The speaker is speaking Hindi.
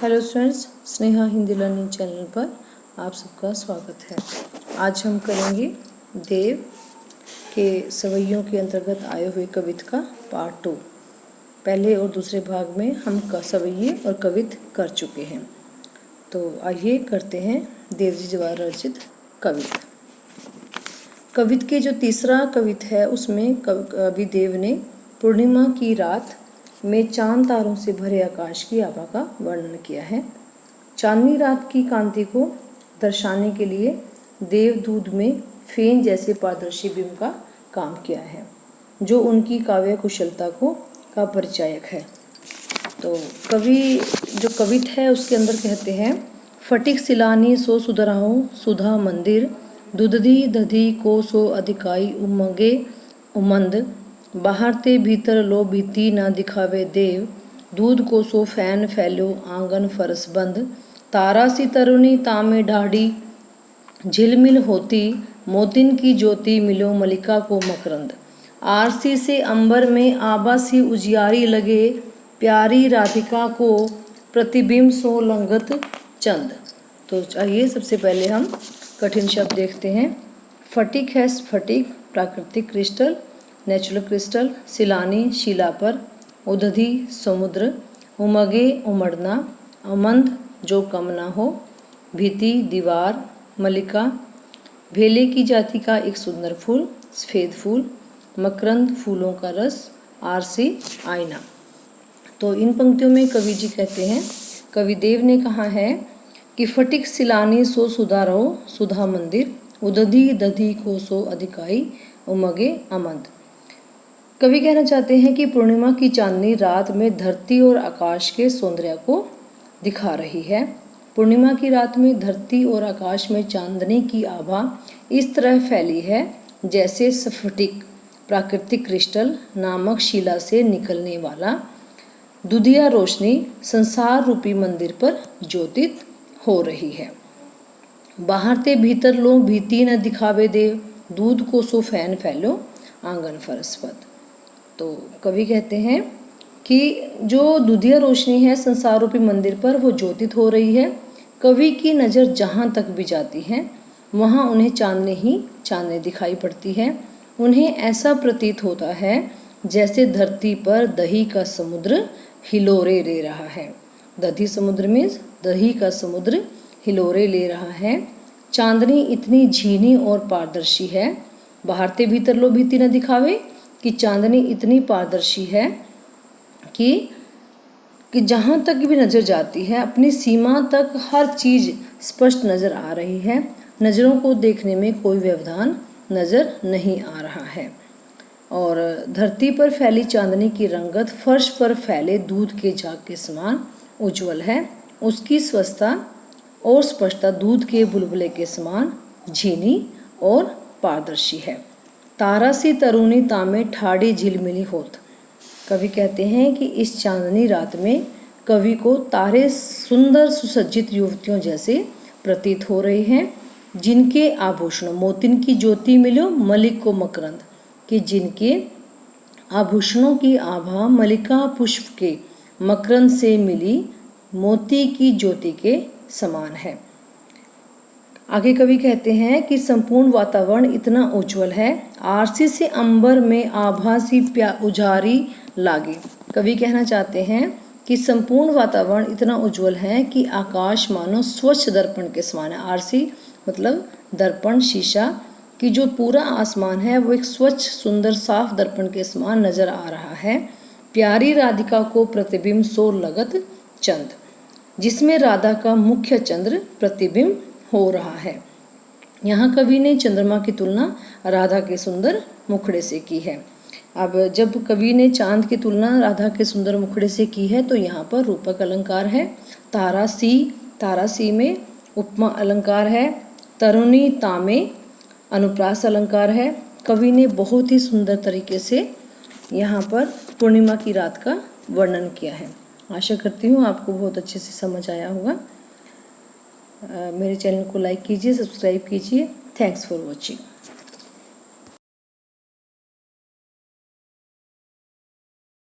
Hello students, Sneha Hindi learning channel पर आप सबका स्वागत है। आज हम करेंगे देव के सवैयों के अंतर्गत आए हुए कवित का पार्ट 2। पहले और दूसरे भाग में हम सवैये और कवित कर चुके हैं, तो आइए करते हैं देवजी द्वारा रचित कवित। कवित के जो तीसरा कवित है उसमें कवि देव ने पूर्णिमा की रात में चांद तारों से भरे आकाश की आभा का वर्णन किया है। चांदनी रात की कांति को दर्शाने के लिए देवदूत में फेन जैसे पारदर्शी बिंब का काम किया है, जो उनकी काव्य कुशलता का परिचायक है। तो कवि जो कवित है उसके अंदर कहते हैं, फटिक सिलानी सो सुधराओ सुधा मंदिर, दुधधी दधी को सो अधिकाई उमगे उमंद, बाहर ते भीतर लो भीति न दिखावे देव, दूध को सो फैन फैलो आंगन फरस बंद, तारा सी तरुणी तामे ढाढ़ी झिलमिल होती, मोतिन की ज्योति मिलो मलिका को मकरंद, आरसी से अंबर में आबा सी उजियारी लगे, प्यारी राधिका को प्रतिबिंब सो लंगत चंद। तो आइए सबसे पहले हम कठिन शब्द देखते हैं। फटिक है स्फटिक प्राकृतिक क्रिस्टल नेचुरल क्रिस्टल, सिलानी शिला पर, उदधि समुद्र, उमगे उमड़ना, अमंद जो कम ना हो, भीति दीवार, मलिका भेले की जाति का एक सुंदर फूल सफ़ेद फूल, मकरंद फूलों का रस, आरसी आईना। तो इन पंक्तियों में कवि जी कहते हैं, कवि देव ने कहा है कि फटिक सिलानी सो सुधा रहो सुधा मंदिर, उदधि दधि को सो अधिकाई उमगे अमंद। कवि कहना चाहते हैं कि पूर्णिमा की चांदनी रात में धरती और आकाश के सौंदर्य को दिखा रही है। पूर्णिमा की रात में धरती और आकाश में चांदनी की आभा इस तरह फैली है जैसे स्फटिक प्राकृतिक क्रिस्टल नामक शिला से निकलने वाला दुधिया रोशनी संसार रूपी मंदिर पर ज्योतित हो रही है। बाहर ते भीतर लो भीति न दिखावे देव, दूध को सो फैन फैलो आंगन फरसपत। तो कवि कहते हैं कि जो दुधिया रोशनी है संसार रूपी मंदिर पर वो ज्योतित हो रही है। कवि की नज़र जहाँ तक भी जाती है वहाँ उन्हें चांदनी ही चांदनी दिखाई पड़ती है। उन्हें ऐसा प्रतीत होता है जैसे धरती पर दही का समुद्र हिलोरे ले रहा है। दधी समुद्र में दही का समुद्र हिलोरे ले रहा है। चांदनी इतनी झीनी और पारदर्शी है, बाहर ते भीतर लो भीति न दिखावे, कि चांदनी इतनी पारदर्शी है कि जहाँ तक भी नज़र जाती है अपनी सीमा तक हर चीज़ स्पष्ट नज़र आ रही है। नज़रों को देखने में कोई व्यवधान नज़र नहीं आ रहा है। और धरती पर फैली चांदनी की रंगत फर्श पर फैले दूध के झाग के समान उज्जवल है। उसकी स्वस्थता और स्पष्टता दूध के बुलबुले के समान झीनी और पारदर्शी है। तारा सी तरुणी तामे ठाड़ी झिलमिली होत। कवि कहते हैं कि इस चांदनी रात में कवि को तारे सुंदर सुसज्जित युवतियों जैसे प्रतीत हो रहे हैं, जिनके आभूषणों मोतिन की ज्योति मिलो मलिक को मकरंद, कि जिनके आभूषणों की आभा मलिका पुष्प के मकरंद से मिली मोती की ज्योति के समान है। आगे कवि कहते हैं कि संपूर्ण वातावरण इतना उज्जवल है, आरसी से अंबर में आभासी उजारी लागे। कवि कहना चाहते हैं कि संपूर्ण वातावरण इतना उज्जवल है कि आकाश मानो स्वच्छ दर्पण के समान है। आरसी मतलब दर्पण शीशा, कि जो पूरा आसमान है वो एक स्वच्छ सुंदर साफ दर्पण के समान नजर आ रहा है। प्यारी राधिका को प्रतिबिंब सो लगत चंद, जिसमें राधा का मुख्य चंद्र प्रतिबिंब हो रहा है। यहाँ कवि ने चंद्रमा की तुलना राधा के सुंदर मुखड़े से की है। अब जब कवि ने चांद की तुलना राधा के सुंदर मुखड़े से की है तो यहाँ पर रूपक अलंकार है। तारा सी में उपमा अलंकार है। तरुणी तामे अनुप्रास अलंकार है। कवि ने बहुत ही सुंदर तरीके से यहाँ पर पूर्णिमा की रात का वर्णन किया है। आशा करती हूँ आपको बहुत अच्छे से समझ आया होगा। मेरे चैनल को लाइक कीजिए, सब्सक्राइब कीजिए। Thanks for watching.